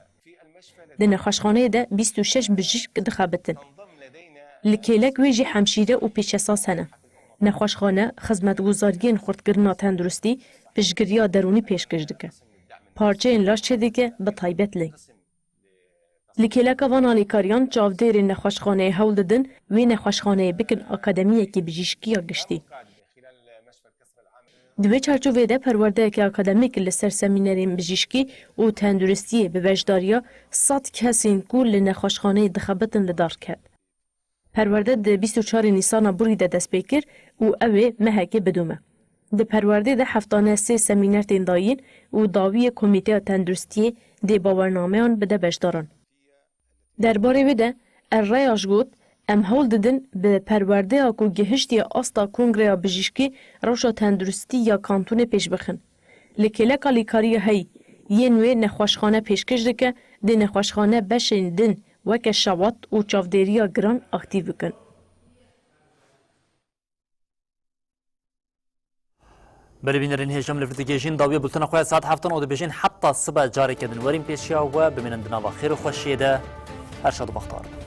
در نخوشخانه ده 26 بجیشک دخابتن. لکیلک ویجی همشیره و پیشساس هنه. نخوشخانه خدمتگزاریین خردگرنا تندرستی پیشگیریا درونی پیشکش دکه. پارچه این لاش چه دیگه به تایبت لی. لکیلک وان آلیکاریان چاودیر نخوشخانه هول ددن وی نخوشخانه بکن اکادمیه که بجیشکی گشتی. دوی چارچوبه ده پرورده که اکادمیک لسر سمینرین بجیشکی و تندرستی به وجداریا 100 کسین کل نخوشخانه دخابتن لدار کرد. پرورده ده 24 نیسان بوری ده دست بکر و اوه مهکه بدومه. ده پرورده ده 73 سمینر تنداین و داوی کمیته تندرستی ده باورنامه آن بده بجداران. درباره بده الرایاش گوت ام هول ددن به پرورده اکو گهشتی آستا کنگره بجیشکی روشا تندرستی یا کانتون پیش بخن. لکلک آلیکاری هی ینوی نخوشخانه پیشکش دکه ده نخوشخانه بشین دن وک شوات و چافدیریا گران اکتیو بکن. بله بینرین هجم لفردگیجین داوی بلتنا خواه ساعت 7 او دبیجین حتی صبح جاری کردن ورین پیشیا و بمینن دناوا خیر و خوشیده هر شاد و بختار.